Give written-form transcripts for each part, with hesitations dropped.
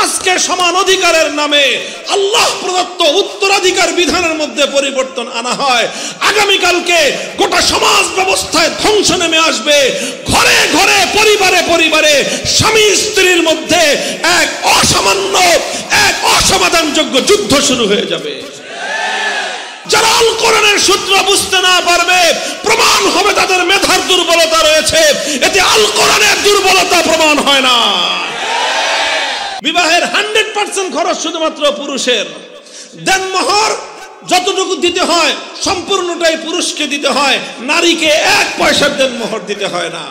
আজকে সমান অধিকারের নামে আল্লাহ প্রদত্ত উত্তরাধিকার বিধানের মধ্যে পরিবর্তন আনা হয়, আগামীকালকে গোটা সমাজ ব্যবস্থায় ধ্বংস নেমে আসবে। ঘরে ঘরে পরিবারে পরিবারে স্বামী স্ত্রীর মধ্যে এক অসমাধানযোগ্য যুদ্ধ শুরু হয়ে যাবে। যারা আল কোরআনের সূত্র বুঝতে না পারবে, প্রমাণ হবে তাদের মেধার দুর্বলতা রয়েছে, এতে আল কোরআনের দুর্বলতা প্রমাণ হয় না। বিবাহের 100% খরচ শুধুমাত্র পুরুষের। দেনমোহর যতটুকু দিতে হয় সম্পূর্ণটাই পুরুষকে দিতে হয়, নারীকে 1 পয়সার দেনমোহর দিতে হয় না।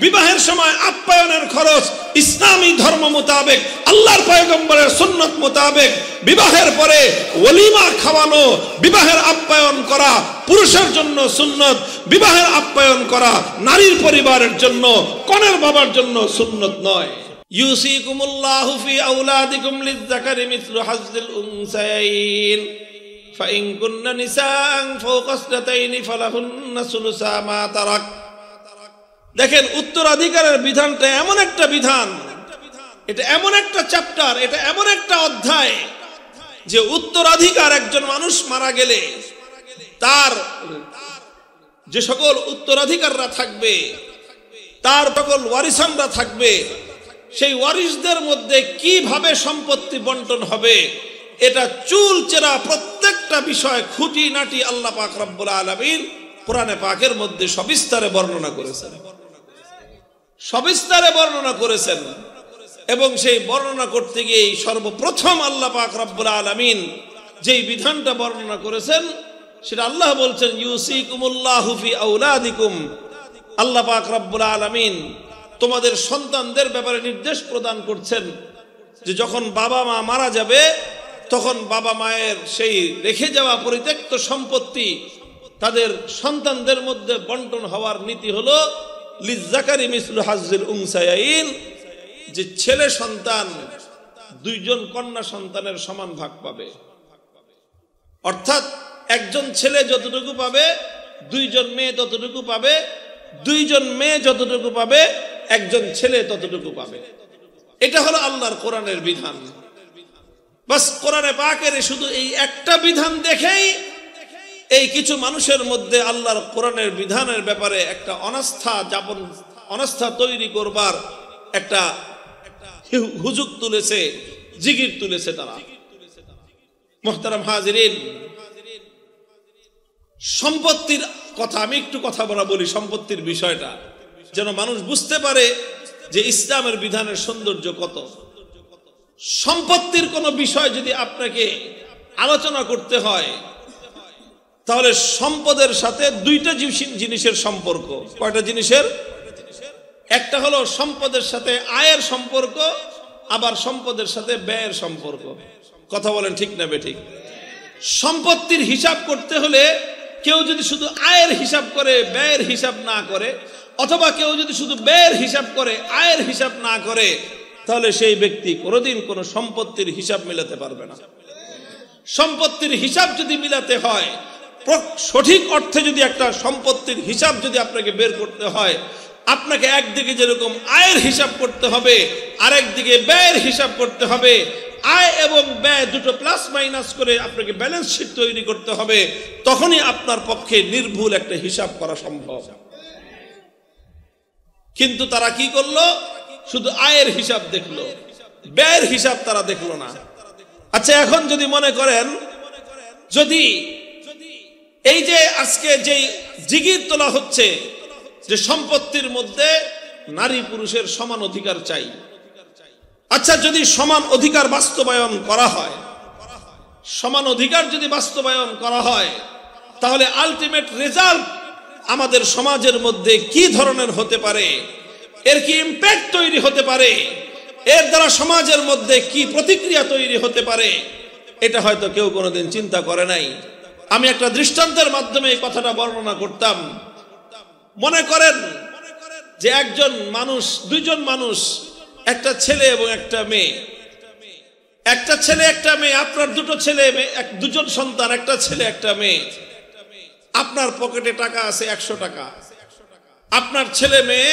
বিবাহের সময় আপ্যায়নের খরচ ইসলামী ধর্ম মোতাবেক, আল্লাহর পয়গম্বরের সুন্নত মোতাবেক বিবাহের পরে ওলিমা খাওয়ানো, বিবাহের আপ্যায়ন করা পুরুষের জন্য সুন্নত, বিবাহের আপ্যায়ন করা নারীর পরিবারের জন্য, কনের বাবার জন্য সুন্নত নয়। ইউসিকুমুল্লাহু ফি আওলাদিকুম লিয-যাকারি মিসলু হাজ্জিল উনসায়াইন ফাইন কুননা নিসাআন ফাওকা ইসনাতাইনি ফালাহুন্না সুলুসা মা তারাক। দেখেন, উত্তরাধিকারের বিধানটা এমন একটা বিধান, এটা এমন একটা চ্যাপ্টার, এটা এমন একটা অধ্যায় যে উত্তরাধিকার একজন মানুষ মারা গেলে তার যে সকল উত্তরাধিকাররা থাকবে, তার সকল ওয়ারিসানরা থাকবে, সেই ওয়ারিসদের মধ্যে কিভাবে সম্পত্তি বন্টন হবে, এটা চুলচেরা প্রত্যেকটা বিষয় খুঁটিনাটি আল্লাহ পাক রব্বুল আলামিন কোরআনে পাকের মধ্যে সবিস্তারে বর্ণনা করেছেন, সবিস্তারে বর্ণনা করেছেন। এবং সেই বর্ণনা করতে গিয়ে সর্বপ্রথম আল্লাহ পাক রব্বুল আলামিন যেই বিধানটা বর্ণনা করেছেন সেটা আল্লাহ বলছেন ইউসিকুমুল্লাহু ফি আওলাদিকুম। আল্লাহ পাক রব্বুল আলামিন তোমাদের সন্তানদের ব্যাপারে নির্দেশ প্রদান করছেন যে যখন বাবা মা মারা যাবে তখন বাবা মায়ের সেই রেখে যাওয়া পরিত্যক্ত সম্পত্তি তাদের সন্তানদের মধ্যে বন্টন হওয়ার নীতি হলো লিয-যাকারি মিসলু হাজ্জিল উনসায়াইন, যে ছেলে সন্তান 2 জন কন্যা সন্তানের সমান ভাগ পাবে। অর্থাৎ একজন ছেলে যতটুকু পাবে 2 জন মেয়ে ততটুকু পাবে, 2 জন মেয়ে যতটুকু পাবে একজন ছেলে ততটুকু পাবে। এটা হলো আল্লাহর কোরআনের বিধান। বাস কোরআনে পাকের শুধু এই একটা বিধান দেখেই এই কিছু মানুষের মধ্যে আল্লাহর কোরআনের বিধানের ব্যাপারে একটা অনাস্থা তৈরি করবার একটা হুজুগ তুলেছে, জিগির তুলেছে তারা। মুহতারাম হাজিরিন, সম্পত্তির কথা আমি একটু কথা বলি, সম্পত্তির বিষয়টা যেন মানুষ বুঝতে পারে যে ইসলামের বিধানের সৌন্দর্য কত। সম্পত্তির কোনো বিষয় যদি আপনাকে আলোচনা করতে হয় তাহলে সম্পদের সাথে 2টা জিনিসের সম্পর্ক। কয়টা জিনিসের? একটা হলো সম্পদের সাথে আয়ের সম্পর্ক, আবার সম্পদের সাথে ব্যয়ের সম্পর্ক। কথা বলেন ঠিক না বেঠিক? সম্পত্তির হিসাব করতে হলে কেউ যদি শুধু আয়ের হিসাব করে ব্যয়ের হিসাব না করে, অথবা কেউ যদি শুধু ব্যয়ের হিসাব করে আয়ের হিসাব না করে, তাহলে সেই ব্যক্তি কোনোদিন কোনো সম্পত্তির হিসাব মিলাতে পারবে না। সম্পত্তির হিসাব যদি মিলাতে হয়, সঠিক অর্থে যদি একটা সম্পত্তির হিসাব যদি আপনাকে বের করতে হয়, আপনাকে একদিকে যেরকম আয়ের হিসাব করতে হবে, আরেকদিকে ব্যয়ের হিসাব করতে হবে। আয় এবং ব্যয় দুটো প্লাস মাইনাস করে আপনাকে ব্যালেন্স শিট তৈরি করতে হবে, তখনই আপনার পক্ষে নির্ভুল একটা হিসাব করা সম্ভব। কিন্তু তারা কি করলো? শুধু আয়ের হিসাব দেখলো, ব্যয়ের হিসাব তারা দেখলো না। আচ্ছা, এখন যদি মনে করেন যদি এই যে আজকে যেই জিগির তোলা হচ্ছে যে সম্পত্তির মধ্যে নারী পুরুষের সমান অধিকার চাই, আচ্ছা যদি সমান অধিকার বাস্তবায়ন করা হয়, সমান অধিকার যদি বাস্তবায়ন করা হয়, তাহলে আলটিমেট রেজাল্ট আমাদের সমাজের মধ্যে কি ধরনের হতে পারে, এর কি ইম্প্যাক্ট তৈরি হতে পারে, এর দ্বারা সমাজের মধ্যে কি প্রতিক্রিয়া তৈরি হতে পারে, এটা হয়তো কেউ কোনোদিন চিন্তা করে নাই। আমি একটা দৃষ্টান্তের মাধ্যমে এই কথাটা বর্ণনা করতাম। মনে করেন যে একজন মানুষ, 2 জন মানুষ, একটা ছেলে এবং একটা মেয়ে, একটা ছেলে একটা মেয়ে, আপনার 2টো ছেলে, 2 জন সন্তান, একটা ছেলে একটা মেয়ে। আপনার পকেটে টাকা আছে 100 টাকা, আপনার ছেলে মেয়ে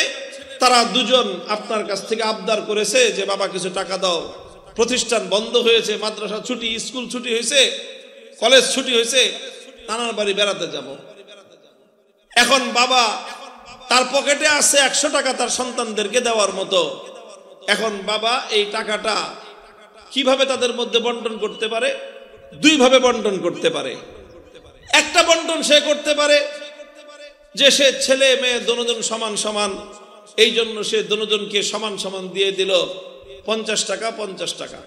তারা দুজন আপনার কাছ থেকে আবদার করেছে যে বাবা কিছু টাকা দাও, প্রতিষ্ঠান বন্ধ হয়েছে, মাদ্রাসা ছুটি, স্কুল ছুটি হয়েছে, কলেজ ছুটি হয়েছে, নানার বাড়ি বেড়াতে যাব। এখন বাবা তার পকেটে আছে 100 টাকা তার সন্তানদেরকে দেওয়ার মতো। এখন বাবা এই টাকাটা কিভাবে তাদের মধ্যে বন্টন করতে পারে? দুইভাবে বন্টন করতে পারে। একটা বন্টন সে করতে পারে যে সে ছেলে মেয়ে দুজন সমান সমান, এই জন্য সে দুজনকে সমান সমান দিয়ে দিল 50 টাকা 50 টাকা।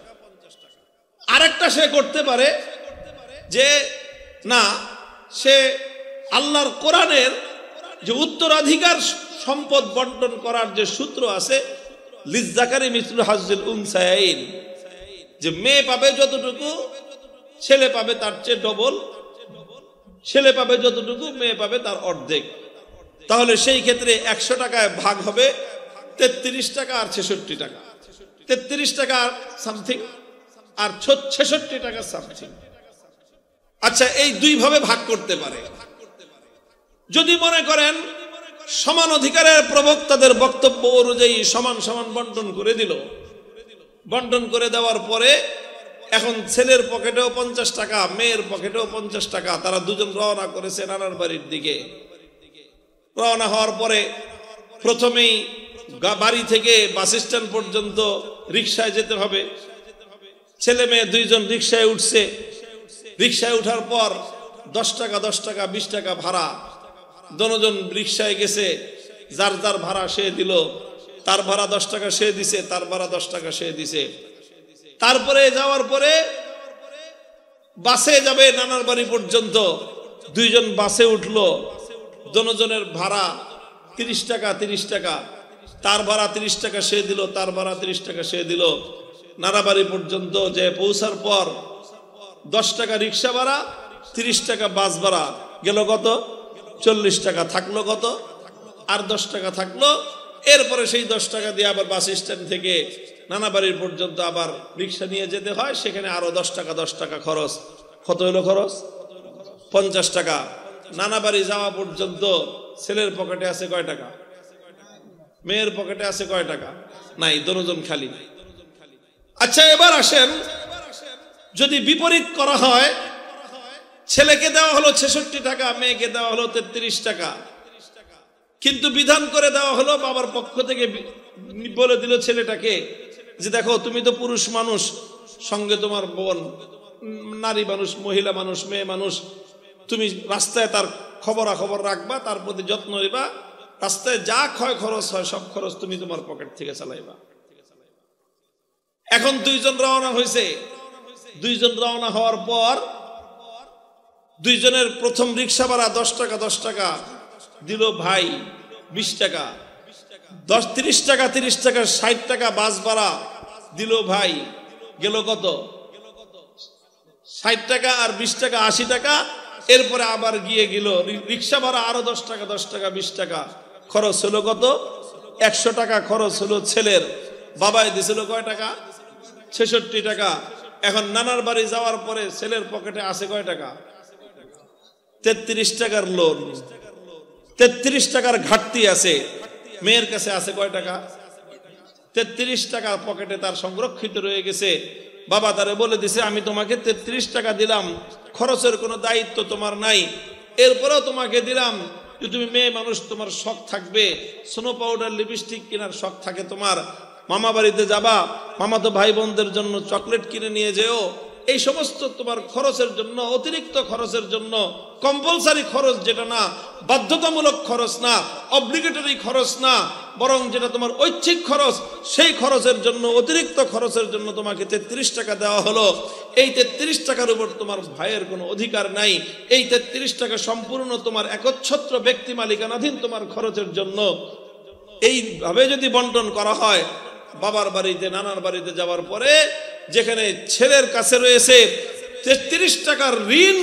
আরেকটা সে করতে পারে যে না, সে আল্লাহর কোরআনের যে উত্তরাধিকার সম্পদ বন্টন করার যে সূত্র আছে, লিজ্জাকারি মিসলু হাজ্জিল উনসায়াইন, যে মেয়ে পাবে যতটুকু ছেলে পাবে তার চেয়ে ডবল, ছেলে পাবে যতটুকু মেয়ে পাবে তার অর্ধেক। তাহলে সেই ক্ষেত্রে 100 টাকায় ভাগ হবে 33 টাকা আর 66 টাকা, 33 টাকা সামথিং আর 66 টাকা সামথিং। আচ্ছা, এই দুইভাবে ভাগ করতে পারে। যদি মনে করেন সমান অধিকারের প্রবক্তাদের বক্তব্য অনুযায়ী সমান সমান বন্টন করে দিল, বন্টন করে দেওয়ার পরে এখন ছেলের পকেটেও 50 টাকা, মেয়ের পকেটেও 50 টাকা, তারা দুজন রওনা করেছে নানার বাড়ির দিকে। রওনা হওয়ার পরে প্রথমেই বাড়ি থেকে বাস স্ট্যান্ড পর্যন্ত রিকশায় যেতে হবে। ছেলে মেয়ে দুইজন রিকশায় উঠছে। রিকশায় উঠার পর 10 টাকা 10 টাকা 20 টাকা ভাড়া, দুজন রিকশায় গেছে, যার যার ভাড়া সে দিল, তার ভাড়া 10 টাকা সে দিছে, তার ভাড়া 10 টাকা সে দিছে। তারপরে যাওয়ার পরে বাসে যাবে নানার বাড়ি পর্যন্ত, দুইজন বাসে উঠলো, দুজনের ভাড়া 30 টাকা 30 টাকা, তার ভাড়া 30 টাকা সে দিল, তার ভাড়া 30 টাকা সে দিল। নানাবাড়ি পর্যন্ত যে পৌঁছার পর 10 টাকা রিক্সা ভাড়া, 30 টাকা বাস ভাড়া, গেল কত? 40 টাকা। থাকলো কত? আর 10 টাকা থাকলো। এরপরে সেই 10 টাকা দিয়ে আবার বাস স্ট্যান্ড থেকে নানাবাড়ির পর্যন্ত আবার রিক্সা নিয়ে যেতে হয়, সেখানে আরো 10 টাকা 10 টাকা খরচ। কত হলো খরচ? 50 টাকা। নানাবাড়ি যাওয়া পর্যন্ত ছেলের পকেটে আছে কয় টাকা? মেয়ের পকেটে আছে কয় টাকা? নাই, দুজন খালি। আচ্ছা, এবার আসেন, যদি বিপরীত করা হয়, ছেলেকে দেওয়া হলো 66 টাকা, মেয়েকে দেওয়া হলো 33 টাকা, কিন্তু বিধান করে দেওয়া হলো বাবার পক্ষ থেকে, বলে দিল ছেলেটাকে যে দেখো, তুমি তো পুরুষ মানুষ, সঙ্গে তোমার বোন নারী মানুষ, মহিলা মানুষ, মেয়ে মানুষ, তুমি রাস্তায় তার খবরাখবর রাখবা, তার প্রতি যত্ন নিবা, রাস্তায় যা ক্ষয় খরচ হয় সব খরচ তুমি তোমার পকেট থেকে চালাইবা। এখন দুইজন রওনা হয়েছে। দুইজন রওনা হওয়ার পর দুইজনের প্রথম রিক্সা ভাড়া 10 টাকা 10 টাকা দিল ভাই, 20 টাকা, 30 টাকা 30 টাকা 60 টাকা বাস ভাড়া দিল ভাই, গেল কত? 60 টাকা আর 20 টাকা 80 টাকা। এরপরে আবার গিয়ে গেল রিক্সা ভাড়া আরো 10 টাকা 10 টাকা 20 টাকা, খরচ হলো কত? 100 টাকা খরচ হলো ছেলের। বাবাই দিছিল কয় টাকা? 66 টাকা। এখন নানার বাড়ি যাওয়ার পরে ছেলের পকেটে আছে কয় টাকা? 33 টাকার লোন, 33 টাকার ঘাটতি আছে। মেয়ের কাছে আছে কয় টাকা? 33 টাকা পকেটে তার সংরক্ষিত রয়ে গেছে। বাবা তারে বলে দিছে, আমি তোমাকে 33 টাকা দিলাম, খরচের কোনো দায়িত্ব তোমার নাই, এরপরেও তোমাকে দিলাম যে তুমি মেয়ে মানুষ, তোমার শখ থাকবে, স্নো পাউডার লিপস্টিক কেনার শখ থাকে তোমার, মামা বাড়িতে যাবা, মামাতো ভাই বোনদের জন্য চকলেট কিনে নিয়ে যেও, এই সমস্ত তোমার খরচের জন্য, অতিরিক্ত খরচের জন্য, কম্পালসারি খরচ যেটা না, বাধ্যতামূলক খরচ না, অব্লিগেটরি খরচ না, বরং যেটা তোমার ঐচ্ছিক খরচ, সেই খরচের জন্য, অতিরিক্ত খরচের জন্য তোমাকে 33 টাকা দেওয়া হলো। এই 33 টাকার উপর তোমার ভাইয়ের কোনো অধিকার নাই। এই 33 টাকা সম্পূর্ণ তোমার একচ্ছত্র ব্যক্তি মালিকানাধীন তোমার খরচের জন্য। এইভাবে যদি বন্টন করা হয়, বাবার বাড়িতে নানার বাড়িতে যাওয়ার পরে যেখানে ছেলের কাছে রয়েছে 33 টাকার ঋণ,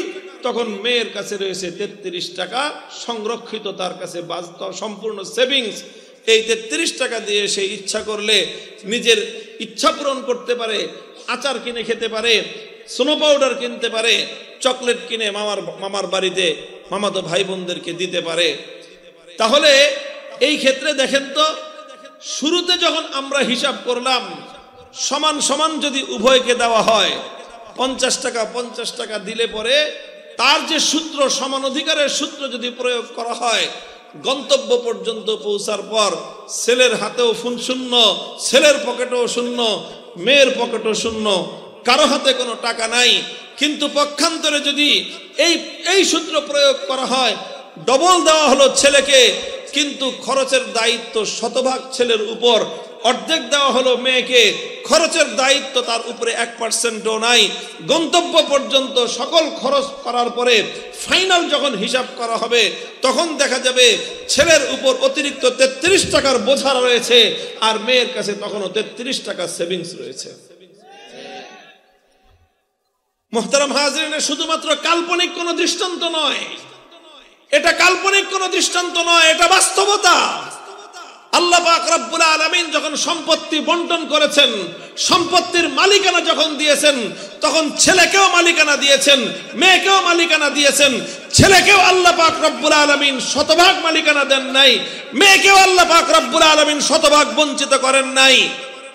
তখন মেয়ের কাছে রয়েছে 33 টাকা সংরক্ষিত, তার কাছে সম্পূর্ণ সেভিংস। এই 33 টাকা দিয়ে সে ইচ্ছা করলে নিজের ইচ্ছা পূরণ করতে পারে, আচার কিনে খেতে পারে, স্নো পাউডার কিনতে পারে, চকলেট কিনে মামার বাড়িতে মামাতো ভাই বোনদেরকে দিতে পারে। তাহলে এই ক্ষেত্রে দেখেন তো, শুরুতে যখন আমরা হিসাব করলাম সমান সমান যদি উভয়কে দেওয়া হয় 50 টাকা 50 টাকা দিলে পরে তার যে সূত্র সমান অধিকারের সূত্র যদি প্রয়োগ করা হয় গন্তব্য পর্যন্ত পৌঁছার পর ছেলের হাতেও ফোন শূন্য, ছেলের পকেটেও শূন্য, মেয়ের পকেটও শূন্য, কারো হাতে কোনো টাকা নাই। কিন্তু পক্ষান্তরে যদি এই সূত্র প্রয়োগ করা হয় ডবল দেওয়া হলো ছেলেকে, কিন্তু খরচের দায়িত্ব শতভাগ ছেলের উপর, অর্ধেক দেওয়া হলো মেয়েকে, খরচের দায়িত্ব তার উপরে 1%ও নাই। গন্তব্য পর্যন্ত সকল খরচ করার পরে ফাইনাল যখন হিসাব করা হবে তখন দেখা যাবে ছেলের উপর অতিরিক্ত 33 টাকার বোঝা রয়েছে আর মেয়ের কাছে তখনও 33 টাকা সেভিংস রয়েছে। মুহতারাম হাজিরিন, শুধুমাত্র কাল্পনিক কোনো দৃষ্টান্ত নয়, এটা কাল্পনিক কোনো দৃষ্টান্ত নয়, এটা বাস্তবতা। আল্লাহ পাক রব্বুল আলামিন যখন সম্পত্তি বন্টন করেছেন, সম্পত্তির মালিকানা যখন দিয়েছেন, তখন ছেলেকেও মালিকানা দিয়েছেন, মেয়েকেও মালিকানা দিয়েছেন। ছেলেকেও আল্লাহ পাক রব্বুল আলামিন শতভাগ মালিকানা দেন নাই, মেয়েকেও আল্লাহ পাক রব্বুল আলামিন শতভাগ বঞ্চিত করেন নাই।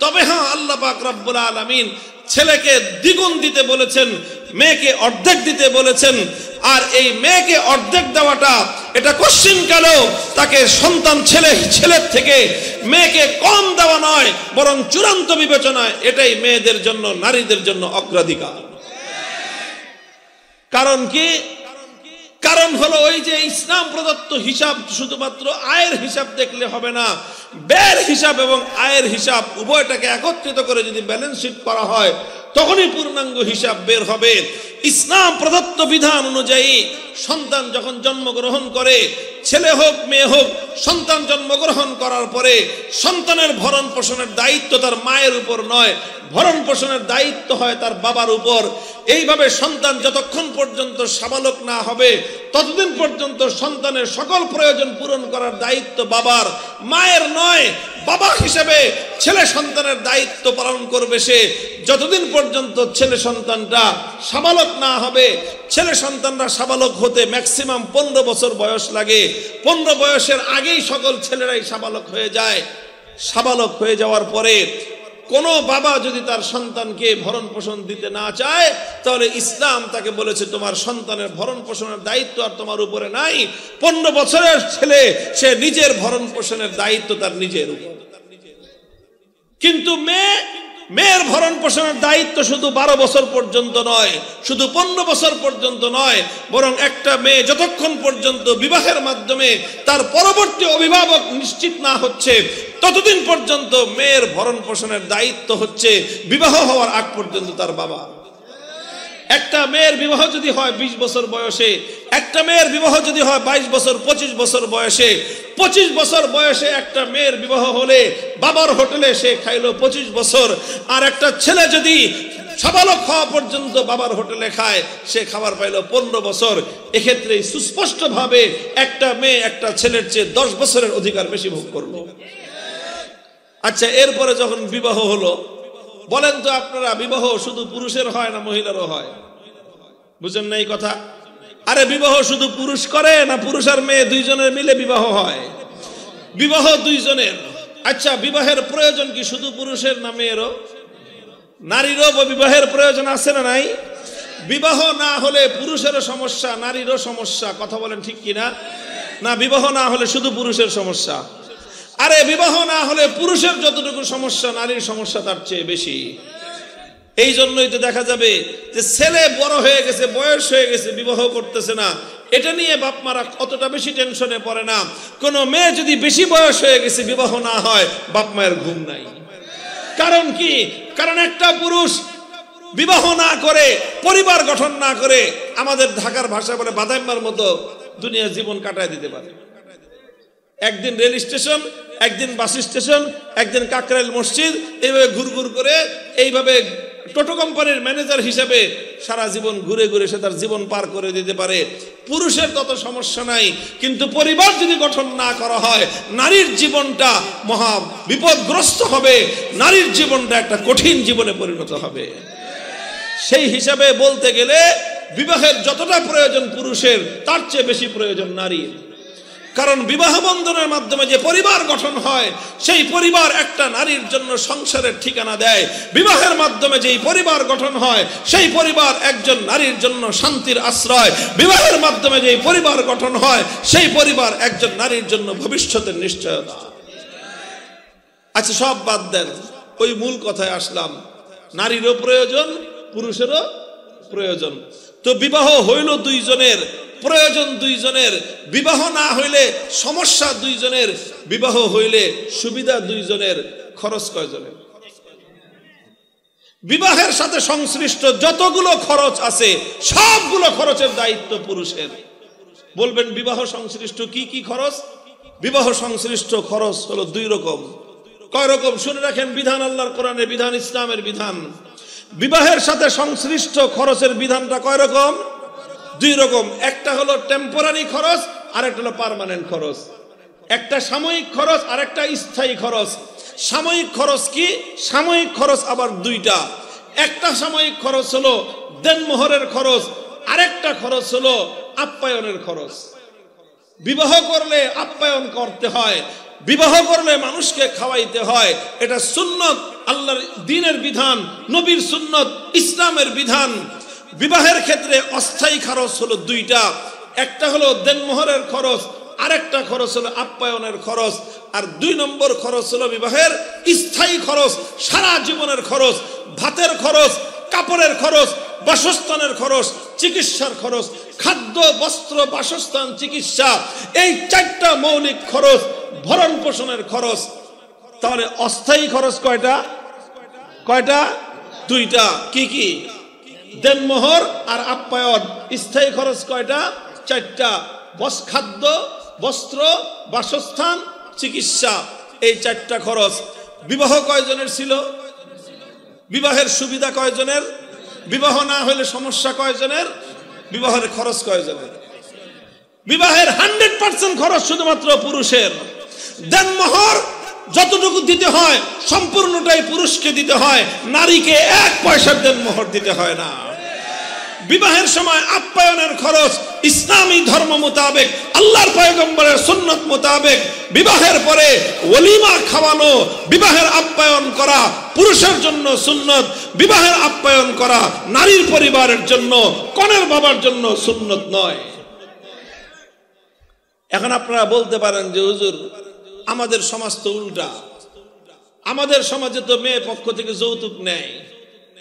তবে হ্যাঁ, আল্লাহ পাক রব্বুল আলামিন ছেলেকে দ্বিগুণ দিতে বলেছেন, মেয়েকে অর্ধেক দিতে বলেছেন। আর এই মেয়েকে অর্ধেক দেওয়াটা এটা কশ্চিনকালেও তাকে সন্তান ছেলের থেকে মেয়েকে কম দেওয়া নয়, বরং চূড়ান্ত বিবেচনায় এটাই মেয়েদের জন্য, নারীদের জন্য অগ্রাধিকার। কারণ কি? কারণ হলো ওই যে ইসলাম প্রদত্ত হিসাব শুধুমাত্র আয়ের হিসাব দেখলে হবে না, ব্যয়ের হিসাব এবং আয়ের হিসাব উভয়টাকে একত্রিত করে যদি ব্যালেন্স শিট করা হয় তখনই পূর্ণাঙ্গ হিসাব বের হবে। ইসলাম প্রদত্ত বিধান অনুযায়ী সন্তান যখন জন্মগ্রহণ করে, ছেলে হোক মেয়ে হোক, সন্তান জন্মগ্রহণ করার পরে সন্তানের ভরণ পোষণের দায়িত্ব তার মায়ের উপর নয়, ভরণ পোষণের দায়িত্ব হয় তার বাবার উপর। এইভাবে সন্তান যতক্ষণ পর্যন্ত সাবালক না হবে ততদিন পর্যন্ত সন্তানের সকল প্রয়োজন পূরণ করার দায়িত্ব বাবার, মায়ের নয়। বাবা হিসেবে ছেলে সন্তানের দায়িত্ব পালন করবে সে যতদিন পর্যন্ত ছেলে সন্তানটা সাবালক না হবে। ছেলে সন্তানরা সাবালক হতে ম্যাক্সিমাম 15 বছর বয়স লাগে। 15 বয়সের আগেই সকল ছেলেরাই সাবালক হয়ে যায়। সাবালক হয়ে যাওয়ার পরে কোনো বাবা যদি তার সন্তানকে ভরণ পোষণ দিতে না চায় তাহলে ইসলাম তাকে বলেছে তোমার সন্তানের ভরণ পোষণের দায়িত্ব আর তোমার উপরে নাই। 15 বছরের ছেলে সে নিজের ভরণ পোষণের দায়িত্ব তার নিজের উপর। কিন্তু মেয়ের ভরণ পোষণের দায়িত্ব শুধু 12 বছর পর্যন্ত নয়, শুধু 15 বছর পর্যন্ত নয়, বরং একটা মেয়ে যতক্ষণ পর্যন্ত বিবাহের মাধ্যমে তার পরবর্তী অভিভাবক নিশ্চিত না হচ্ছে ততদিন পর্যন্ত মেয়ের ভরণ পোষণের দায়িত্ব হচ্ছে বিবাহ হওয়ার আগ পর্যন্ত তার বাবা। একটা মেয়ের বিবাহ যদি হয় 20 বছর বয়সে, একটা মেয়ের বিবাহ যদি হয় 22 বছর 25 বছর বয়সে, 25 বছর বয়সে একটা মেয়ের বিবাহ হলে বাবার হোটেলে সে খাইলো 25 বছর। আর একটা ছেলে যদি সাবালক হওয়া পর্যন্ত বাবার হোটেলে খায় সে খাবার পাইলো 15 বছর। এক্ষেত্রে সুস্পষ্টভাবে একটা মেয়ে একটা ছেলের চেয়ে 10 বছরের অধিকার বেশি ভোগ করলো। আচ্ছা, এরপরে যখন বিবাহ হলো, বলেন তো আপনারা, বিবাহ শুধু পুরুষের হয় না মহিলারও হয়? বুঝেন না এই কথা? আরে বিবাহ শুধু পুরুষ করে না পুরুষ আর মেয়ে দুইজনের মিলে বিবাহ হয়? বিবাহ দুইজনের। আচ্ছা, বিবাহের প্রয়োজন কি শুধু পুরুষের না মেয়েরও? নারীরও বিবাহের প্রয়োজন আছে না নাই? বিবাহ না হলে পুরুষেরও সমস্যা, নারীরও সমস্যা। কথা বলেন ঠিক কিনা? না, বিবাহ না হলে শুধু পুরুষের সমস্যা? আরে বিবাহ না হলে পুরুষের যতটুকু সমস্যা নারীর সমস্যা তার চেয়ে বেশি। এই জন্যই তো দেখা যাবে যে ছেলে বড় হয়ে গেছে, বয়স হয়ে গেছে, বিবাহ করতেছে না, এটা নিয়ে বাপ মারা অতটা বেশি টেনশনে পড়ে না। কোনো মেয়ে যদি বেশি বয়স হয়ে গেছে বিবাহ না হয় বাপ মায়ের ঘুম নাই। কারণ কি? কারণ একটা পুরুষ বিবাহ না করে, পরিবার গঠন না করে, আমাদের ঢাকার ভাষা বলে বাদাইম্মার মতো দুনিয়া জীবন কাটায় দিতে পারে। একদিন রেল স্টেশন, একদিন বাস স্টেশন, একদিন কাকরাইল মসজিদ, এইভাবে ঘুরঘুর করে, এইভাবে টোটো কোম্পানির ম্যানেজার হিসেবে সারা জীবন ঘুরে ঘুরে সে তার জীবন পার করে দিতে পারে। পুরুষের তত সমস্যা নাই, কিন্তু পরিবার যদি গঠন না করা হয় নারীর জীবনটা মহা বিপদগ্রস্ত হবে, নারীর জীবনটা একটা কঠিন জীবনে পরিণত হবে। সেই হিসাবে বলতে গেলে বিবাহের যতটা প্রয়োজন পুরুষের তার চেয়ে বেশি প্রয়োজন নারীর। কারণ বিবাহ বন্ধনের মাধ্যমে যে পরিবার গঠন হয় সেই পরিবার একটা নারীর জন্য সংসারের ঠিকানা দেয়। বিবাহের মাধ্যমে যেই পরিবার গঠন হয় সেই পরিবার একজন নারীর জন্য শান্তির আশ্রয়। বিবাহের মাধ্যমে যেই পরিবার গঠন হয় সেই পরিবার একজন নারীর জন্য ভবিষ্যতের নিশ্চয়তা। আচ্ছা, সব বাদ দেন, ওই মূল কথায় আসলাম। নারীরও প্রয়োজন, পুরুষেরও প্রয়োজন। তো বিবাহ হইল দুইজনের, প্রয়োজন দুইজনের। বিবাহ না হইলে সমস্যা দুইজনের, বিবাহ হইলে সুবিধা দুইজনের। খরচ কয়জনের? বিবাহের সাথে সংশ্লিষ্ট যতগুলো খরচ আছে সবগুলো খরচের দায়িত্ব পুরুষের। বলবেন বিবাহ সংশ্লিষ্ট কি কি খরচ? বিবাহ সংশ্লিষ্ট খরচ হলো দুই রকম। কয় রকম? শুনে রাখেন, বিধান আল্লাহর কোরআনের বিধান, ইসলামের বিধান। বিবাহের সাথে সংশ্লিষ্ট খরচের বিধানটা কয় রকম? দুই রকম। একটা হলো টেম্পোরারি খরচ, আর একটা হলো পার্মানেন্ট খরচ। একটা সাময়িক খরচ আর একটা স্থায়ী খরচ। সাময়িক খরচ কি? সাময়িক খরচ আবার দুইটা। একটা সাময়িক খরচ হলো দেনমোহরের খরচ, আরেকটা খরচ হলো আপ্যায়নের খরচ। বিবাহ করলে আপ্যায়ন করতে হয়, বিবাহ করলে মানুষকে খাওয়াইতে হয়। এটা সুন্নত, আল্লাহর দ্বীনের বিধান, নবীর সুন্নত, ইসলামের বিধান। বিবাহের ক্ষেত্রে অস্থায়ী খরচ হলো দুইটা। একটা হলো দেনমোহরের খরচ, আরেকটা খরচ হলো আপ্যায়নের খরচ। আর দুই নম্বর খরচ হলো বিবাহের স্থায়ী খরচ, সারা জীবনের খরচ। ভাতের খরচ, কাপড়ের খরচ, বাসস্থানের খরচ, চিকিৎসার খরচ। খাদ্য, বস্ত্র, বাসস্থান, চিকিৎসা, এই চারটা মৌলিক খরচ, ভরণ পোষণের খরচ। তাহলে অস্থায়ী খরচ কয়টা? কয়টা? দুইটা। কি কি? দেনমোহর আর আপ্যায়ন। স্থায়ী খরচ কয়টা? চারটা। খাদ্য, বস্ত্র, বাসস্থান, চিকিৎসা, এই চারটা খরচ। বিবাহ কয়জনের ছিল? বিবাহের সুবিধা কয়জনের? বিবাহ না হলে সমস্যা কয়জনের? বিবাহের খরচ কয়জনের? বিবাহের 100% খরচ শুধুমাত্র পুরুষের। দেনমোহর যতটুকু দিতে হয় সম্পূর্ণটাই পুরুষকে দিতে হয়, নারীকে 1 পয়সার দেনমোহর দিতে হয় না। বিবাহের সময় আপ্যায়নের খরচ ইসলামী ধর্ম মোতাবেক, আল্লাহর পয়গম্বরের সুন্নত মোতাবেক বিবাহের পরে ওলিমা খাওয়ানো, বিবাহের আপ্যায়ন করা পুরুষের জন্য সুন্নত। বিবাহের আপ্যায়ন করা নারীর পরিবারের জন্য, কনের বাবার জন্য সুন্নত নয়। এখন আপনারা বলতে পারেন যে হুজুর, আমাদের সমাজ তো উল্টা। আমাদের সমাজে তো মেয়ে পক্ষ থেকে যৌতুক নেয়,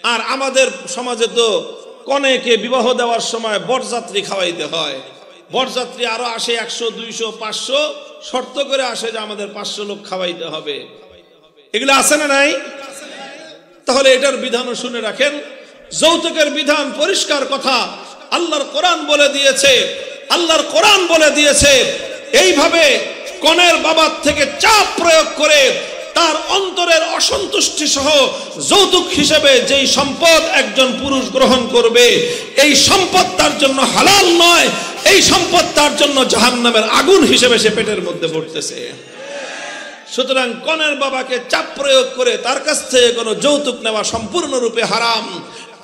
আর আমাদের সমাজে তো কনেকে বিবাহ দেওয়ার সময় বরযাত্রী খাওয়াইতে হয়। বরযাত্রী আরো আসে 100, 200, 500 শর্ত করে আসে যে আমাদের 500 লোক খাওয়াইতে হবে। এগুলো আছে না নাই? তাহলে এটার বিধানও শুনে রাখেন। যৌতুকের বিধান পরিষ্কার কথা, আল্লাহর কোরআন বলে দিয়েছে। আল্লাহর কোরআন বলে দিয়েছে এইভাবে কনের বাবার থেকে চাপ প্রয়োগ করে তার অন্তরের অসন্তুষ্টি সহ যৌতুক হিসেবে যেই সম্পদ একজন পুরুষ গ্রহণ করবে, এই সম্পদ তার জন্য হালাল নয়। এই সম্পদ তার জন্য জাহান্নামের আগুন হিসেবে সে পেটের মধ্যে পড়তেছে। সুতরাং কনের বাবাকে চাপ প্রয়োগ করে তার কাছ থেকে কোনো যৌতুক নেওয়া সম্পূর্ণরূপে হারাম।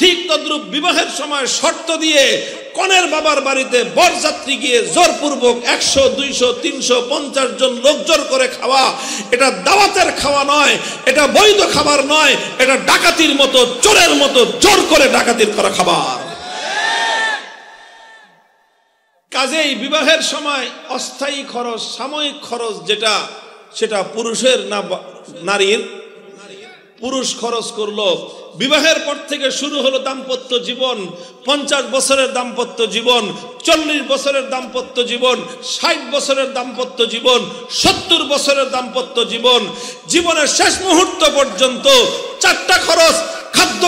ঠিক তদ্রূপ বিবাহের সময় শর্ত দিয়ে কনের বাবার বাড়িতে বরযাত্রী গিয়ে জোরপূর্বক 100, 200, 350 জন লোক জোর করে খাওয়া, এটা দাওয়াতের খাওয়া নয়, এটা বৈধ খাবার নয়, এটা ডাকাতির মতো, চোরের মতো জোর করে ডাকাতির করা খাবার। কাজেই বিবাহের সময় অস্থায়ী খরচ, সাময়িক খরচ যেটা, সেটা পুরুষের না নারীর? পুরুষ খরচ করলো। বিবাহের পর থেকে শুরু হলো দাম্পত্য জীবন। 50 বছরের দাম্পত্য জীবন, 40 বছরের দাম্পত্য জীবন, 60 বছরের দাম্পত্য জীবন, 70 বছরের দাম্পত্য জীবন। জীবনের শেষ মুহূর্ত পর্যন্ত 4টা খরচ: খাদ্য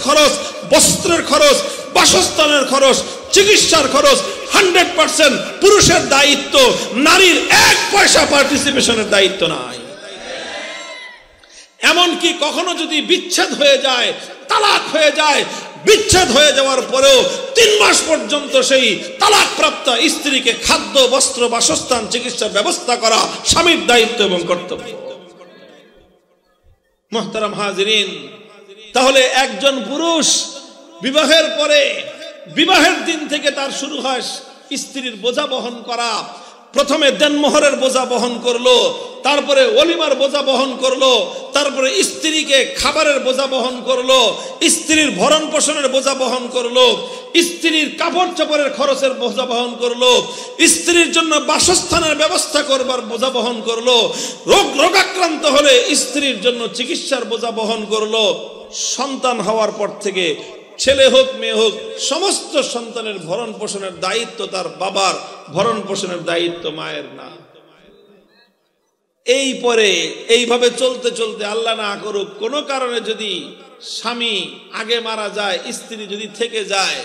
খরচ, বস্ত্রের খরচ, বাসস্থানের খরচ, চিকিৎসার খরচ 100% পুরুষের দায়িত্ব। নারীর 1 পয়সা পার্টিসিপেশনের দায়িত্ব নাই। এমনকি কখনো যদি বিচ্ছেদ হয়ে যায়, তালাক হয়ে যায়, বিচ্ছেদ হয়ে যাওয়ার পরেও 3 মাস পর্যন্ত সেই তালাক প্রাপ্ত স্ত্রীকে খাদ্য, বস্ত্র, বাসস্থান, চিকিৎসার ব্যবস্থা করা স্বামীর দায়িত্ব এবং কর্তব্য। মুহতারাম হাজিরিন, তাহলে একজন পুরুষ বিবাহের পরে, বিবাহের দিন থেকে তার শুরু হয় স্ত্রীর বোঝা বহন করা। প্রথমে দেনমোহরের বোঝা বহন করলো, তারপরে ওলিমার বোঝা বহন করলো, তারপরে স্ত্রীকে খাবারের বোঝা বহন করলো, স্ত্রীর ভরণ পোষণের বোঝা বহন করলো, স্ত্রীর কাপড় চোপড়ের খরচের বোঝা বহন করলো, স্ত্রীর জন্য বাসস্থানের ব্যবস্থা করবার বোঝা বহন করলো, রোগাক্রান্ত হলে স্ত্রীর জন্য চিকিৎসার বোঝা বহন করলো। সন্তান হওয়ার পর থেকে ছেলে হোক মেয়ে হোক সমস্ত সন্তানের ভরণ পোষণের দায়িত্ব তার বাবার, ভরণ পোষণের দায়িত্ব মায়ের না। এই পরে এইভাবে চলতে চলতে আল্লাহ না করুক কোনো কারণে যদি স্বামী আগে মারা যায়, স্ত্রী যদি থেকে যায়,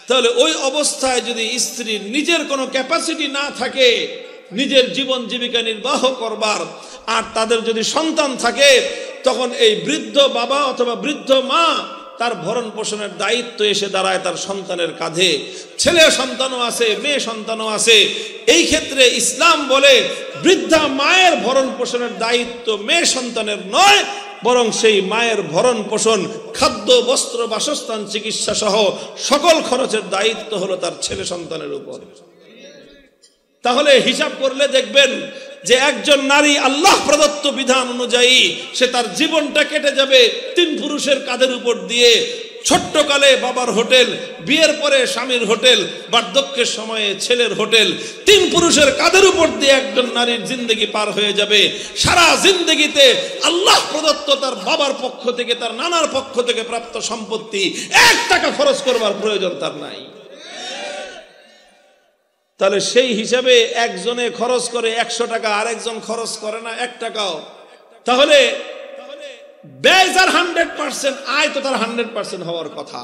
তাহলে ওই অবস্থায় যদি স্ত্রীর নিজের কোনো ক্যাপাসিটি না থাকে নিজের জীবন জীবিকা নির্বাহ করবার, আর তাদের যদি সন্তান থাকে, তখন এই বৃদ্ধ বাবা অথবা বৃদ্ধ মা তার ভরণ পোষণের দায়িত্ব এসে দাঁড়ায় তার সন্তানের কাঁধে। ছেলে সন্তানও আছে, মেয়ে সন্তানও আছে। এই ক্ষেত্রে ইসলাম বলে বৃদ্ধা মায়ের ভরণ পোষণের দায়িত্ব মেয়ে সন্তানের নয়, বরং সেই মায়ের ভরণ পোষণ, খাদ্য, বস্ত্র, বাসস্থান, চিকিৎসা সহ সকল খরচের দায়িত্ব হলো তার ছেলে সন্তানের উপর। তাহলে হিসাব করলে দেখবেন যে একজন নারী আল্লাহ প্রদত্ত বিধান অনুযায়ী সে তার জীবনটা কেটে যাবে 3 পুরুষের কাঁধের উপর দিয়ে। ছোট্টকালে বাবার হোটেল, বিয়ের পরে স্বামীর হোটেল, বার্ধক্যের সময়ে ছেলের হোটেল, 3 পুরুষের কাঁধের উপর দিয়ে একজন নারীর জিন্দেগি পার হয়ে যাবে। সারা জিন্দেগিতে আল্লাহ প্রদত্ত তার বাবার পক্ষ থেকে, তার নানার পক্ষ থেকে প্রাপ্ত সম্পত্তি 1 টাকা খরচ করবার প্রয়োজন তার নাই। তাহলে সেই হিসাবে একজনে খরচ করে 100 টাকা, আরেকজন খরচ করে না 1 টাকাও। তাহলে ব্যয় যার 100%, আয় তো তার 100% হওয়ার কথা।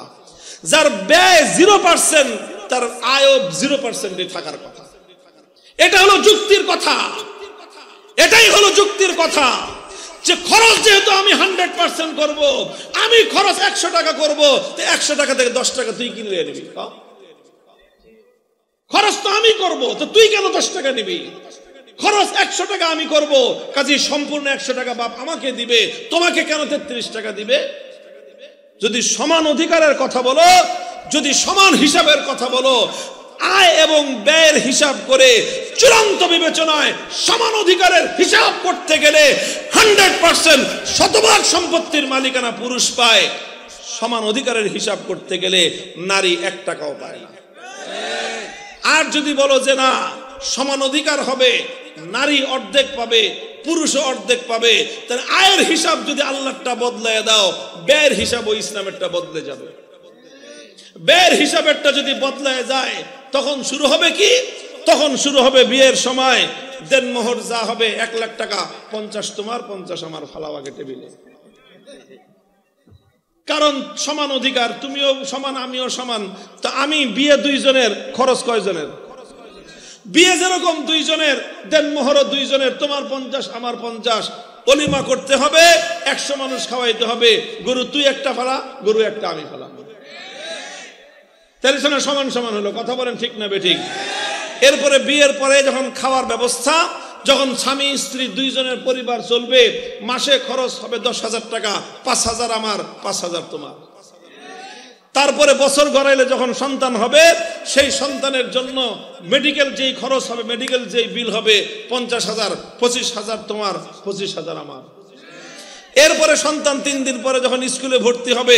যার ব্যয় 0%, তার আয়ও 0% থাকার কথা। এটা হলো যুক্তির কথা, এটাই হলো যুক্তির কথা যে খরচ যেহেতু আমি 100% করব, আমি খরচ 100 টাকা করব, তো 100 টাকা থেকে 10 টাকা তুই কিনে নিবি। খরচ তো আমি করব, তো তুই কেন 10 টাকা নিবি? খরচ 100 টাকা আমি করব, কাজে সম্পূর্ণ 100 টাকা বাপ আমাকে দিবে, তোমাকে কেন 33 টাকা দিবে? যদি সমান অধিকারের কথা বলো, যদি সমান হিসাবের কথা বলো, আয় এবং ব্যয়ের হিসাব করে চূড়ান্ত বিবেচনায় সমান অধিকারের হিসাব করতে গেলে 100% শতভাগ সম্পত্তির মালিকানা পুরুষ পায়। সমান অধিকারের হিসাব করতে গেলে নারী 1 টাকাও পায় না। আর যদি বলো যে না, সমান অধিকার হবে, নারী অর্ধেক পাবে, পুরুষও অর্ধেক পাবে, তাহলে আয়ের হিসাব যদি আল্লাহটা বদলায় দাও, ব্যয়ের হিসাব ওই ইসলামেরটা বদলে যাবে। ব্যয়ের হিসাবেরটা যদি বদলায় যায়, তখন শুরু হবে কি? তখন শুরু হবে বিয়ের সময় দেনমোহর যা হবে 1 লাখ টাকা, 50 তোমার, 50 আমার, ফালাও আগে টেবিলে। কারণ সমান অধিকার, তুমিও সমান আমিও সমান। তো আমি বিয়ে 2 জনের, খরচ কয়জনের? বিয়ে যেরকম 2 জনের, দেনমোহরও 2 জনের, তোমার 50 আমার 50। অলিমা করতে হবে, 100 মানুষ খাওয়াইতে হবে। গরু তুই একটা ফালা, গরু একটা আমি ফালাম, তাহলে সমান সমান হলো। কথা বলেন ঠিক না বেঠিক? এরপরে বিয়ের পরে যখন খাওয়ার ব্যবস্থা, যখন স্বামী স্ত্রী 2 জনের পরিবার চলবে, মাসে খরচ হবে 10,000 টাকা, 5,000 আমার, 5,000 তোমার। তারপরে বছর গড়াইলে যখন সন্তান হবে, সেই সন্তানের জন্য মেডিকেল যেই খরচ হবে, মেডিকেল যেই বিল হবে 50,000, 25,000 তোমার, 25,000 আমার। এরপরে সন্তান 3 দিন পরে যখন স্কুলে ভর্তি হবে,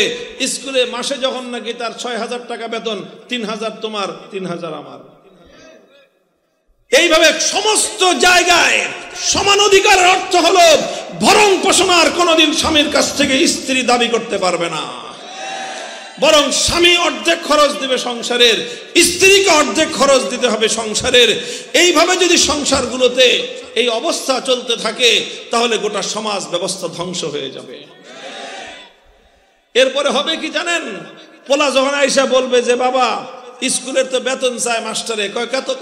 স্কুলে মাসে যখন নাকি তার 6,000 টাকা বেতন, 3,000 তোমার, 3,000 আমার। এইভাবে সমস্ত জায়গায় সমান অধিকারের অর্থ হলো ভরণ পোষণ আর কোনোদিন স্বামীর কাছ থেকে স্ত্রী দাবি করতে পারবে না, বরং স্বামী অর্ধেক খরচ দিবে সংসারের, স্ত্রীকে অর্ধেক খরচ দিতে হবে সংসারের। এইভাবে যদি সংসারগুলোতে এই অবস্থা চলতে থাকে, তাহলে গোটা সমাজ ব্যবস্থা ধ্বংস হয়ে যাবে। এরপরে হবে কি জানেন? পোলা যখন আইসা বলবে যে বাবা স্কুলের তো বেতন চায় মাস্টারে,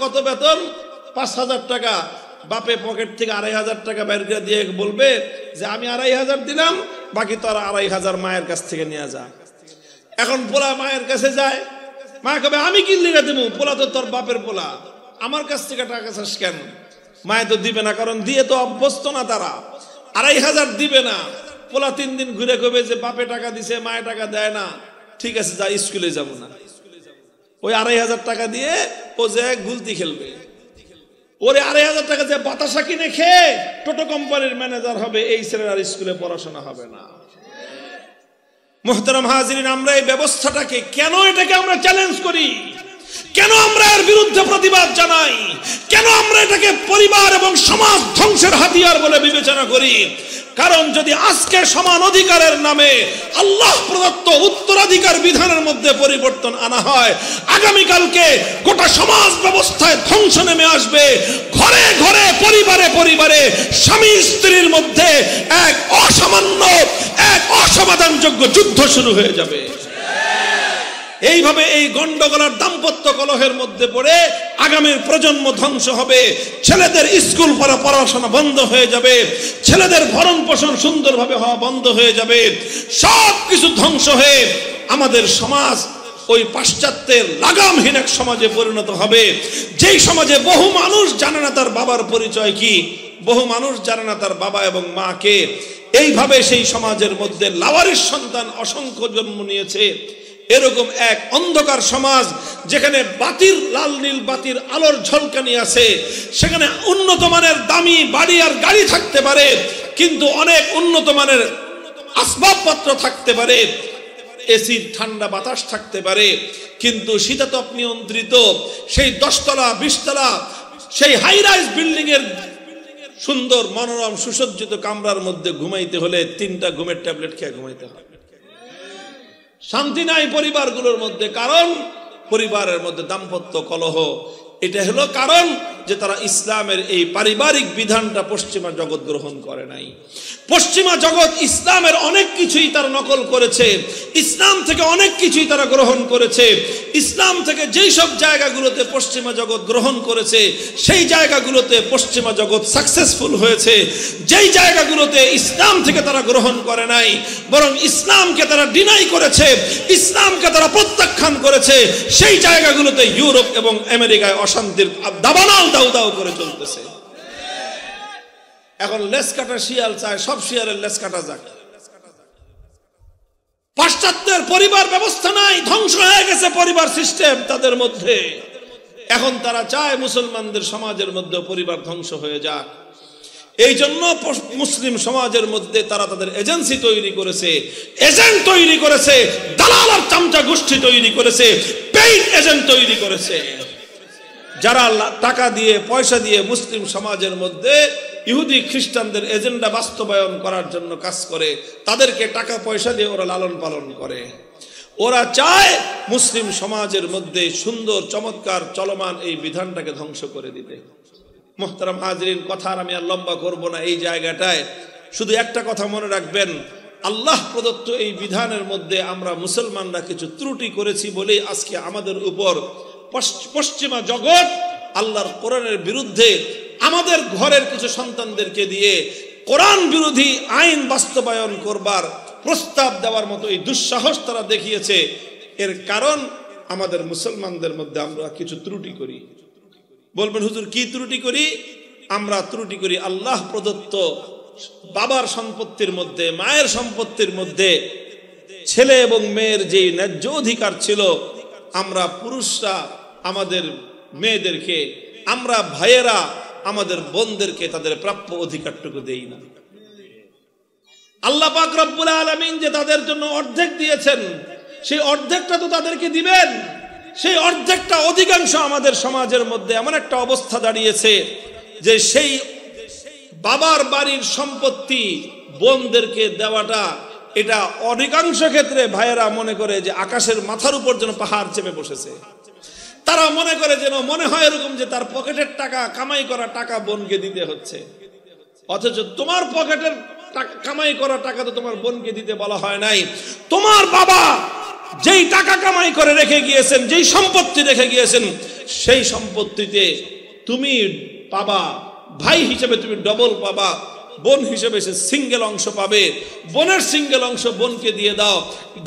কত বেতন? 5,000 টাকা। বাপে পকেট থেকে 2,500 টাকা বের করে দিয়ে বলবে যে আমি 2,500 দিলাম, বাকি তো আর 2,500 মায়ের কাছ থেকে নিয়ে যা। এখন পোলা মায়ের কাছে যায়, মা কবে আমি কি লিখে দেবো? পোলা তো তোর বাপের পোলা, আমার কাছ থেকে টাকা চাস কেন? মায়ে তো দিবে না, কারণ দিয়ে তো অভ্যস্ত না তারা। 2,500 দিবে না। পোলা 3 দিন ঘুরে কবে যে বাপে টাকা দিছে, মায়ে টাকা দেয় না, ঠিক আছে যা, স্কুলে যাব না। ওই 2,500 টাকা দিয়ে ও যে গুলতি খেলবে, ওরে 2,500 টাকা যে বাতাসা কিনে খেয়ে টোটো কোম্পানির ম্যানেজার হবে, এই ছেলের আর স্কুলে পড়াশোনা হবে না। মুহতারাম হাজিরিন, আমরা এই ব্যবস্থাটাকে কেন এটাকে আমরা চ্যালেঞ্জ করি, কেন আমরা এর বিরুদ্ধে প্রতিবাদ জানাই, কেন আমরা এটাকে পরিবার এবং সমাজ ধ্বংসের হাতিয়ার বলে বিবেচনা করি? কারণ যদি আজকে সমান অধিকারের নামে আল্লাহ প্রদত্ত উত্তরাধিকার বিধানের মধ্যে পরিবর্তন আনা হয়, আগামীকালকে গোটা সমাজ ব্যবস্থায় ধ্বংস নেমে আসবে। ঘরে ঘরে, পরিবারে পরিবারে, স্বামী স্ত্রীর মধ্যে এক অসমাধানযোগ্য যুদ্ধ শুরু হয়ে যাবে। এইভাবে এই গন্ডগোলার দাম্পত্য কলহের মধ্যে পড়ে আগামীর প্রজন্ম ধ্বংস হবে। ছেলেদের স্কুল পড়াশোনা বন্ধ হয়ে যাবে, ছেলেদের ভরণ পোষণ সুন্দরভাবে হওয়া বন্ধ হয়ে যাবে, সবকিছু ধ্বংস হয়ে আমাদের সমাজ ওই পাশ্চাত্যের লাগামহীন এক সমাজে পরিণত হবে। যেই সমাজে বহু মানুষ জানে না তার বাবার পরিচয় কি, বহু মানুষ জানে না তার বাবা এবং মাকে। এইভাবে সেই সমাজের মধ্যে লাওয়ারিস সন্তান অসংখ্য জন্ম নিয়েছে। এরকম এক অন্ধকার সমাজ, যেখানে বাতির লাল নীল বাতির আলোর ঝলকানি আছে, সেখানে উন্নত মানের দামি বাড়ি আর গাড়ি থাকতে পারে, কিন্তু অনেক উন্নত মানের আসবাবপত্র থাকতে পারে, এসির ঠান্ডা বাতাস থাকতে পারে, কিন্তু শীতাতপ নিয়ন্ত্রিত সেই 10 তলা 20 তলা সেই হাই রাইজ বিল্ডিং এর সুন্দর মনোরম সুসজ্জিত কামরার মধ্যে ঘুমাইতে হলে 3টা ঘুমের ট্যাবলেট খেয়ে ঘুমাইতে হয়। শান্তি নাই পরিবারগুলোর মধ্যে, কারণ পরিবারের মধ্যে দাম্পত্য কলহ। এটা হলো কারণ যে তারা ইসলামের এই পারিবারিক বিধানটা পশ্চিমা জগৎ গ্রহণ করে নাই। পশ্চিমা জগৎ ইসলামের অনেক কিছুই তারা নকল করেছে, ইসলাম থেকে অনেক কিছুই তারা গ্রহণ করেছে। ইসলাম থেকে যেই সব জায়গাগুলোতে পশ্চিমা জগৎ গ্রহণ করেছে, সেই জায়গাগুলোতে পশ্চিমা জগৎ সাকসেসফুল হয়েছে। যেই জায়গাগুলোতে ইসলাম থেকে তারা গ্রহণ করে নাই, বরং ইসলামকে তারা ডিনাই করেছে, ইসলামকে তারা প্রত্যাখ্যান করেছে, সেই জায়গাগুলোতে ইউরোপ এবং আমেরিকায় অশান্তির দাবানল দাউ দাউ করে চলতেছে। এখন লেস কাটা শিয়াল চায় সব শিয়ালের লেস কাটা যাক। পাশ্চাত্যের পরিবার ব্যবস্থা নাই, ধ্বংস হয়ে গেছে পরিবার সিস্টেম তাদের মধ্যে। এখন তারা চায় মুসলমানদের সমাজের মধ্যে পরিবার ধ্বংস হয়ে যাক। এই জন্য মুসলিম সমাজের মধ্যে তারা তাদের এজেন্সি তৈরি করেছে, এজেন্ট তৈরি করেছে, দালাল আর চামচা গোষ্ঠী তৈরি করেছে, পেইড এজেন্ট তৈরি করেছে, যারা টাকা দিয়ে পয়সা দিয়ে মুসলিম সমাজের মধ্যে ইহুদি খ্রিস্টানদের এজেন্ডা বাস্তবায়ন করার জন্য কাজ করে। তাদেরকে টাকা পয়সা দিয়ে ওরা লালন পালন করে। ওরা চায় মুসলিম সমাজের মধ্যে সুন্দর চমৎকার চলমান এই বিধানটাকে ধ্বংস করে দিতে। মুহতারাম হাজিরিন, কথা আর আমি আর লম্বা করব না। এই জায়গাটায় শুধু একটা কথা মনে রাখবেন, আল্লাহ প্রদত্ত এই বিধানের মধ্যে আমরা মুসলমানরা কিছু ত্রুটি করেছি বলেই আজকে আমাদের উপর পশ্চিমা জগৎ আল্লাহর কোরআনের বিরুদ্ধে আমাদের ঘরের কিছু সন্তানদেরকে দিয়ে কোরআন বিরোধী আইন বাস্তবায়ন করবার প্রস্তাব দেওয়ার মতো এই দুঃসাহস তারা দেখিয়েছে। এর কারণ আমাদের মুসলমানদের মধ্যে আমরা কিছু ত্রুটি করি। বলবেন হুজুর কি ত্রুটি করি? আমরা ত্রুটি করি আল্লাহ প্রদত্ত বাবার সম্পত্তির মধ্যে, মায়ের সম্পত্তির মধ্যে ছেলে এবং মেয়ের যে ন্যায্য অধিকার ছিল, আমরা পুরুষরা আমাদের মেয়েদেরকে, আমরা ভাইয়েরা আমাদের বোনদেরকে তাদের প্রাপ্য অধিকারটুকু দেই না। আল্লাহ পাক রব্বুল আলামিন যে তাদের জন্য অর্ধেক দিয়েছেন, সেই অর্ধেকটা তো তাদেরকে দিবেন। সেই অর্ধেকটা অধিকাংশ আমাদের সমাজের মধ্যে এমন একটা অবস্থা দাঁড়িয়েছে যে সেই বাবার বাড়ির সম্পত্তি বোনদেরকে দেওয়াটা, এটা অধিকাংশ ক্ষেত্রে ভাইয়েরা মনে করে যে আকাশের মাথার উপর যেন পাহাড় চেপে বসেছে। তারা মনে করে যেন, মনে হয় এরকম যে তার পকেটের টাকা, কামাই করা টাকা বোনকে দিতে হচ্ছে, অথচ তোমার পকেটের কামাই করা টাকা তো তোমার বোনকে দিতে বলা হয় নাই। তোমার বাবা যেই টাকা কামাই করে রেখে গিয়েছেন, যেই সম্পত্তি রেখে গিয়েছেন, সেই সম্পত্তিতে তুমি পাবা, ভাই হিসেবে তুমি ডবল পাবা, বোন হিসেবে সে সিঙ্গেল অংশ পাবে। বোনের সিঙ্গেল অংশ বোনকে দিয়ে দাও,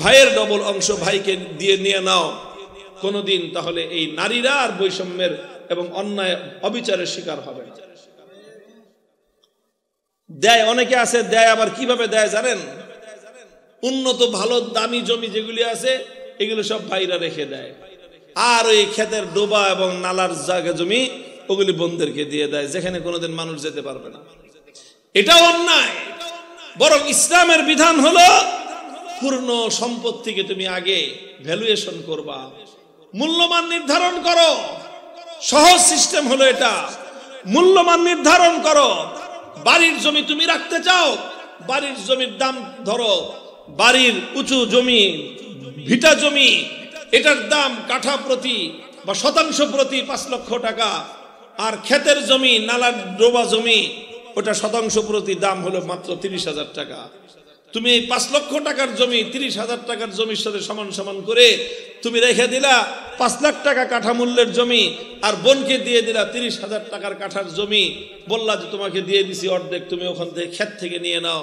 ভাইয়ের ডবল অংশ ভাইকে দিয়ে নিয়ে নাও। কোনদিন তাহলে এই নারীরা আর বৈষম্যের এবং অন্যায় অবিচারের শিকার হবে না। দেয় অনেকে আছে, দেয় আবার কিভাবে দেয় জানেন? উন্নত ভালো দামি জমি যেগুলি আছে এগুলো সব ভাইরা রেখে দেয়, আর ওই ক্ষেতের ডোবা এবং নালার জায়গা জমি ওগুলি বোনদেরকে দিয়ে দেয়, যেখানে কোনোদিন মানুষ যেতে পারবে না। এটা অন্যায়। বরং ইসলামের বিধান হলো পূর্ণ সম্পত্তিকে তুমি আগে ভ্যালুয়েশন করবা, মূল্যমান নির্ধারণ করো। সহজ সিস্টেম হলো এটা, মূল্যমান নির্ধারণ করো। বাড়ির জমি তুমি রাখতে চাও, বাড়ির জমির দাম ধরো, বাড়ির উঁচু জমি, ভিটা জমি, এটার দাম কাঠা প্রতি বা শতাংশ প্রতি 5 লক্ষ টাকা। আর ক্ষেতের জমি, নালা ডোবা জমি, ওটা শতাংশ প্রতি দাম হলো মাত্র 30,000 টাকা। তুমি এই 5 লক্ষ টাকার জমি 30,000 টাকার জমির সাথে সমান সমান করে তুমি রেখে দিলা 5 লাখ টাকা কাঠা মূল্যের জমি, আর বোনকে দিয়ে দিলা 30,000 টাকার কাঠার জমি। বললা যে তোমাকে দিয়ে দিছি অর্ধেক, তুমি ওখান থেকে ক্ষেত থেকে নিয়ে নাও।